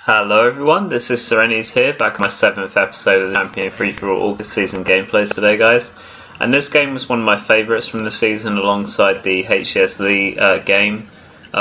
Hello everyone, this is Serenis here, back on my 7th episode of the Champion Free-For-All August season gameplays today, guys. And this game was one of my favourites from the season, alongside the HCSLe game,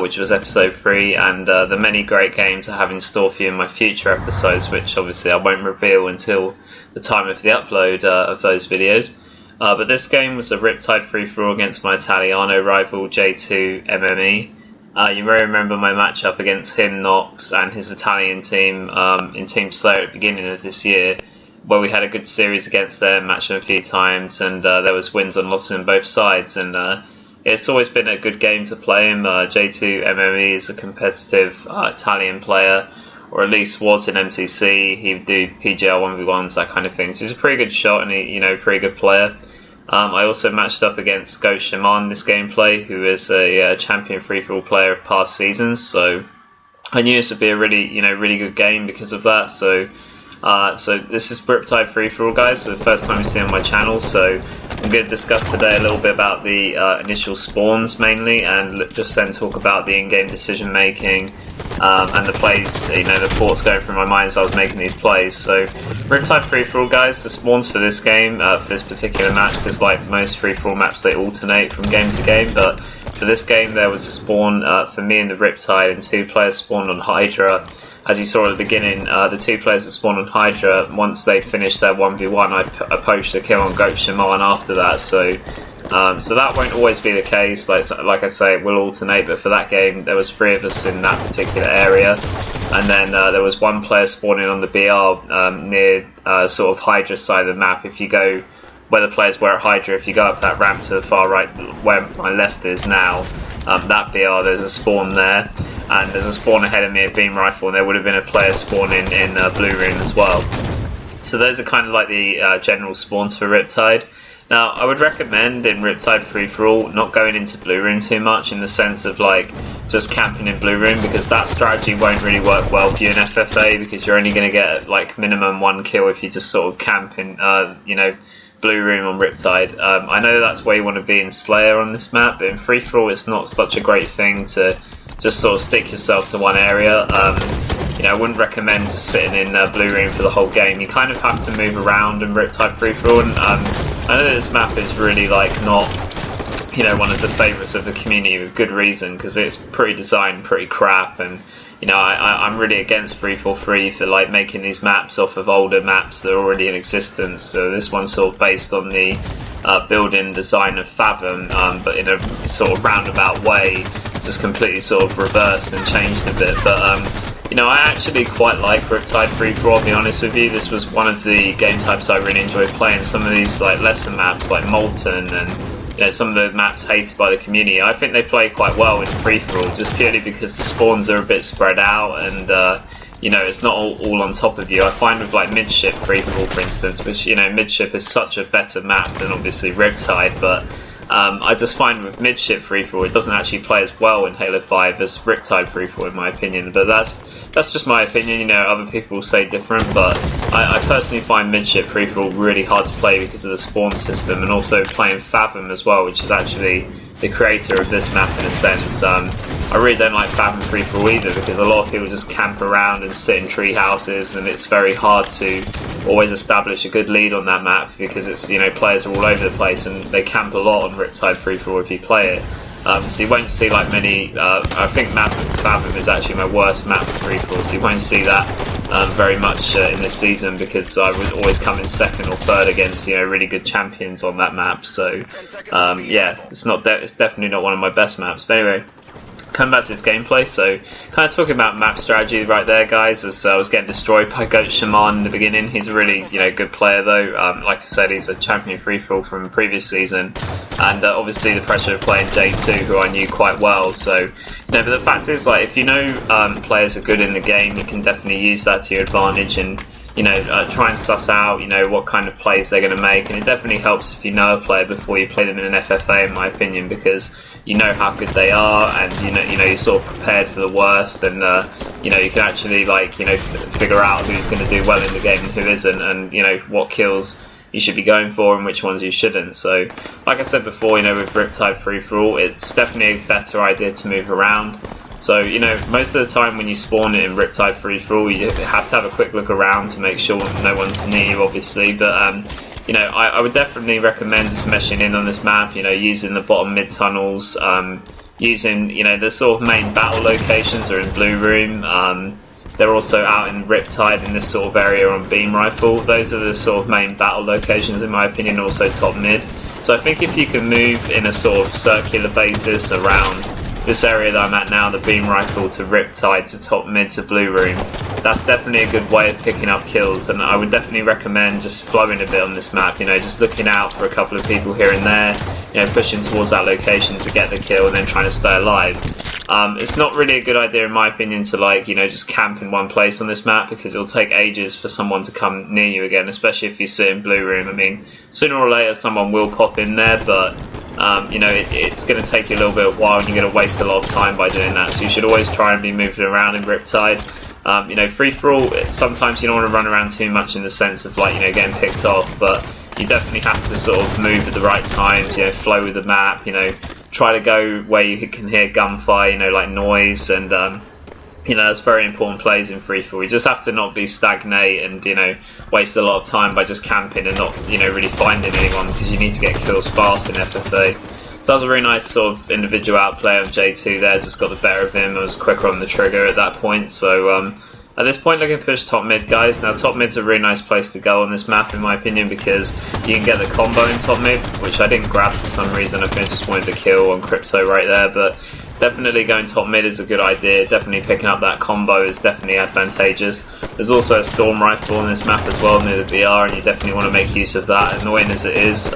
which was episode 3, and the many great games I have in store for you in my future episodes, which obviously I won't reveal until the time of the upload of those videos. But this game was a Riptide free-for-all against my Italiano rival J2MME. You may remember my matchup against him, Nox, and his Italian team in Team Slayer at the beginning of this year, where we had a good series against them, matched them a few times, and there was wins and losses on both sides. And it's always been a good game to play him. J2MME is a competitive Italian player, or at least was in MCC. He'd do PGL 1v1s, that kind of thing. So he's a pretty good shot and pretty good player. I also matched up against Shaman this gameplay, who is a champion free-for-all player of past seasons. So I knew this would be a really good game because of that. So this is Riptide free-for-all, guys. So the first time you see it on my channel. So I'm going to discuss today a little bit about the initial spawns mainly, and just then talk about the in-game decision making and the plays, the thoughts going through my mind as I was making these plays. So Riptide free-for-all, guys, the spawns for this game, for this particular match, because like most free-for-all maps they alternate from game to game, but for this game there was a spawn for me and the Riptide, and 2 players spawned on Hydra. As you saw at the beginning, the 2 players that spawned on Hydra, once they finished their 1v1, I poached a kill on Shaman after that. So that won't always be the case. Like I say, it will alternate. But for that game, there was 3 of us in that particular area, and then there was 1 player spawning on the BR near sort of Hydra side of the map. If you go where the players were at Hydra, if you go up that ramp to the far right, where my left is now, that BR, there's a spawn there. And there's a spawn ahead of me, a beam rifle, and there would have been a player spawning in blue room as well. So those are kind of like the general spawns for Riptide. Now, I would recommend in Riptide free-for-all not going into blue room too much, in the sense of like just camping in blue room, because that strategy won't really work well for you in FFA, because you're only going to get like minimum 1 kill if you just sort of camp in blue room on Riptide. I know that's where you want to be in Slayer on this map, but in free-for-all it's not such a great thing to just sort of stick yourself to one area. I wouldn't recommend just sitting in blue room for the whole game. You kind of have to move around in Riptide free-for-all. And I know that this map is really like not one of the favourites of the community, with good reason, because it's pretty designed pretty crap, and I'm really against 343 for like making these maps off of older maps that are already in existence. So this one's sort of based on the building design of Fathom, but in a sort of roundabout way, just completely sort of reversed and changed a bit. But I actually quite like Riptide free-for-all, I'll be honest with you. This was one of the game types I really enjoyed playing. Some of these like lesser maps like Molten and some of the maps hated by the community, I think they play quite well in free-for-all, just purely because the spawns are a bit spread out, and it's not all on top of you. I find with like Midship free-for-all, for instance, which Midship is such a better map than obviously Riptide, but I just find with Midship free-for-all it doesn't actually play as well in Halo 5 as Riptide free-for-all, in my opinion. But that's just my opinion. Other people will say different, but I personally find Midship free-for-all really hard to play because of the spawn system, and also playing Fathom as well, which is actually the creator of this map in a sense. I really don't like Fathom free-for-all either, because a lot of people just camp around and sit in tree houses, and it's very hard to always establish a good lead on that map, because it's players are all over the place and they camp a lot on Riptide free-for-all if you play it. So you won't see like many. I think map Fathom is actually my worst map for free-for-all, so you won't see that very much in this season, because I would always come in 2nd or 3rd against really good champions on that map. So yeah, it's definitely not one of my best maps. But anyway, coming back to this gameplay, so kind of talking about map strategy right there, guys, as I was getting destroyed by Shaman in the beginning. He's a really good player though. Like I said, he's a champion free-for-all from the previous season, and obviously the pressure of playing J2, who I knew quite well. So but the fact is, like, if players are good in the game, you can definitely use that to your advantage, and try and suss out what kind of plays they're going to make. And it definitely helps if you know a player before you play them in an FFA, in my opinion, because you know how good they are, and you're sort of prepared for the worst, and you can actually figure out who's going to do well in the game and who isn't, and what kills you should be going for and which ones you shouldn't. So like I said before, with Riptide free-for-all, it's definitely a better idea to move around. So, you know, most of the time when you spawn it in Riptide free-for-all, you have to have a quick look around to make sure no one's near you, obviously. But, you know, I would definitely recommend just meshing in on this map, you know, using the bottom mid-tunnels, using, you know, the sort of main battle locations are in Blue Room. They're also out in Riptide in this sort of area on Beam Rifle. Those are the sort of main battle locations, in my opinion, also top mid. So I think if you can move in a sort of circular basis around this area that I'm at now, the Beam Rifle to Riptide to top mid to Blue Room, that's definitely a good way of picking up kills, and I would definitely recommend just flowing a bit on this map, you know, just looking out for a couple of people here and there, you know, pushing towards that location to get the kill and then trying to stay alive. It's not really a good idea in my opinion to, like, you know, just camp in one place on this map, because it'll take ages for someone to come near you again, especially if you sit in Blue Room. I mean, sooner or later someone will pop in there, but you know, it's going to take you a little bit of a while and you're going to waste a lot of time by doing that, so you should always try and be moving around in Riptide. You know, free-for-all, sometimes you don't want to run around too much in the sense of, like, you know, getting picked off, but you definitely have to sort of move at the right times, you know, flow with the map, you know, try to go where you can hear gunfire, you know, like noise, and you know, that's very important plays in free-for-all. You just have to not be stagnate and, you know, waste a lot of time by just camping and not, you know, really finding anyone, because you need to get kills fast in FFA. So that was a really nice sort of individual outplay on J2 there, just got the better of him. I was quicker on the trigger at that point. So at this point, looking to push top mid, guys. Now top mid's a really nice place to go on this map in my opinion, because you can get the combo in top mid, which I didn't grab for some reason. I think I just wanted to kill on Crypto right there, but definitely going top mid is a good idea. Definitely picking up that combo is definitely advantageous. There's also a storm rifle on this map as well near the VR, and you definitely want to make use of that, annoying as it is.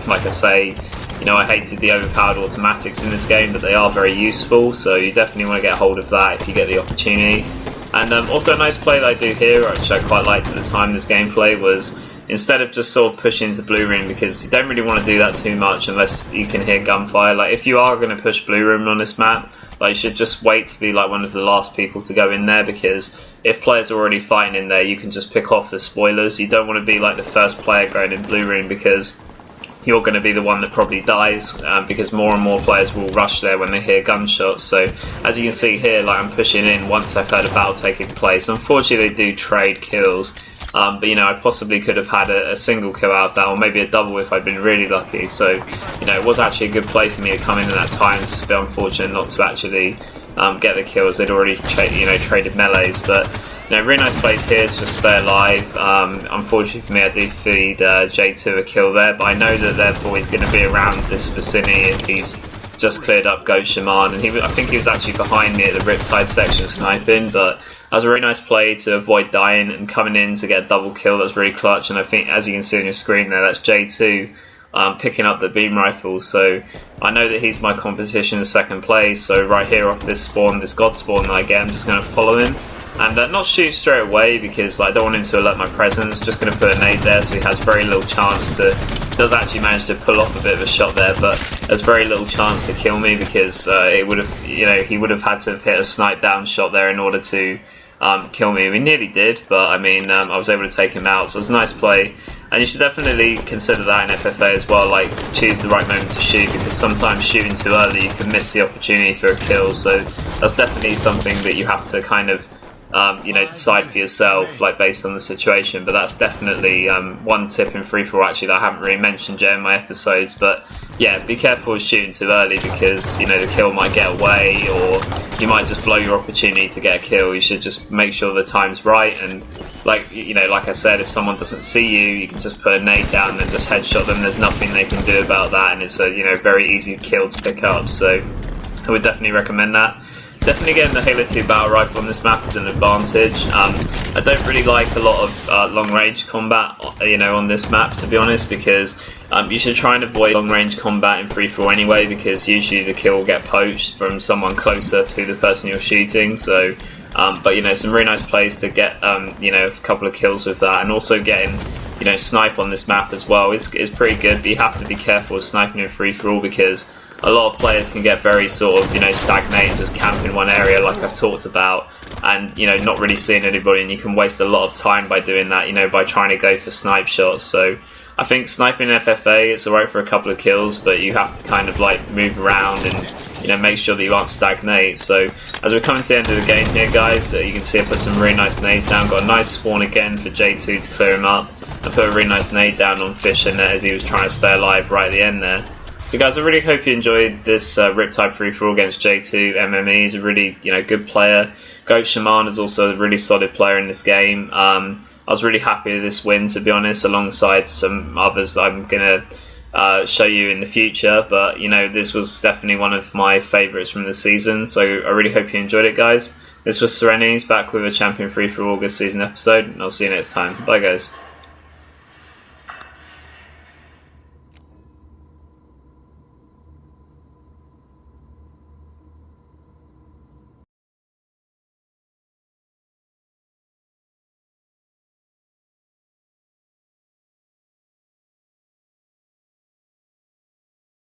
Like I say, you know, I hated the overpowered automatics in this game, but they are very useful, so you definitely want to get hold of that if you get the opportunity. And also a nice play that I do here, which I quite liked at the time this gameplay, was instead of just sort of pushing into Blue Room, because you don't really want to do that too much unless you can hear gunfire. Like, if you are going to push Blue Room on this map, like, you should just wait to be like one of the last people to go in there, because if players are already fighting in there, you can just pick off the spoilers. You don't want to be like the first player going in Blue Room, because you're going to be the one that probably dies, because more and more players will rush there when they hear gunshots. So as you can see here, like, I'm pushing in once I've heard a battle taking place. Unfortunately they do trade kills, but you know, I possibly could have had a single kill out of that, or maybe a double if I'd been really lucky. So, you know, it was actually a good play for me to come in at that time. It's a bit unfortunate not to actually get the kills. They'd already traded melees, but you know, really nice plays here to just stay alive. Unfortunately for me, I did feed J2 a kill there, but I know that therefore he's going to be around this vicinity, and he's just cleared up Goat Shaman, and I think he was actually behind me at the Riptide section sniping, but that was a really nice play to avoid dying and coming in to get a double kill. That was really clutch, and I think, as you can see on your screen there, that's J2 picking up the beam rifle. So I know that he's my competition in second place, so right here off this spawn, this god spawn that I get, I'm just going to follow him. And not shoot straight away, because like, I don't want him to alert my presence. Just going to put a nade there, so he has very little chance to... Does actually manage to pull off a bit of a shot there, but there's very little chance to kill me, because it would have, you know, he would have had to have hit a snipe down shot there in order to kill me. We nearly did, but I mean, I was able to take him out, so it was a nice play. And you should definitely consider that in FFA as well, like, choose the right moment to shoot, because sometimes shooting too early you can miss the opportunity for a kill. So that's definitely something that you have to kind of you know, decide for yourself, like, based on the situation. But that's definitely one tip in free-for-all actually that I haven't really mentioned yet in my episodes. But yeah, be careful with shooting too early, because, you know, the kill might get away, or you might just blow your opportunity to get a kill. You should just make sure the time's right, and like, you know, like I said, if someone doesn't see you, you can just put a nade down and just headshot them. There's nothing they can do about that, and it's a, you know, very easy kill to pick up. So I would definitely recommend that. Definitely getting the Halo 2 battle rifle on this map is an advantage. I don't really like a lot of long range combat, you know, on this map, to be honest, because you should try and avoid long range combat in free-for-all anyway, because usually the kill will get poached from someone closer to the person you're shooting. So, but you know, some really nice plays to get you know, a couple of kills with that, and also getting, you know, snipe on this map as well is pretty good. But you have to be careful with sniping in free-for-all, because a lot of players can get very sort of, you know, stagnate and just camp in one area, like I've talked about, and, you know, not really seeing anybody, and you can waste a lot of time by doing that, you know, by trying to go for snipe shots. So I think sniping FFA, it's alright for a couple of kills, but you have to kind of like move around and make sure that you aren't stagnate. So as we're coming to the end of the game here, guys, you can see I put some really nice nades down. Got a nice spawn again for J2 to clear him up. I put a really nice nade down on Fisher there as he was trying to stay alive right at the end there. So guys, I really hope you enjoyed this Riptide free-for-all against J2MME. He's a really good player. Shaman is also a really solid player in this game. I was really happy with this win, to be honest, alongside some others that I'm going to show you in the future. But, this was definitely one of my favourites from the season. So I really hope you enjoyed it, guys. This was Serenes back with a Champion Free-for-all August season episode, and I'll see you next time. Bye, guys.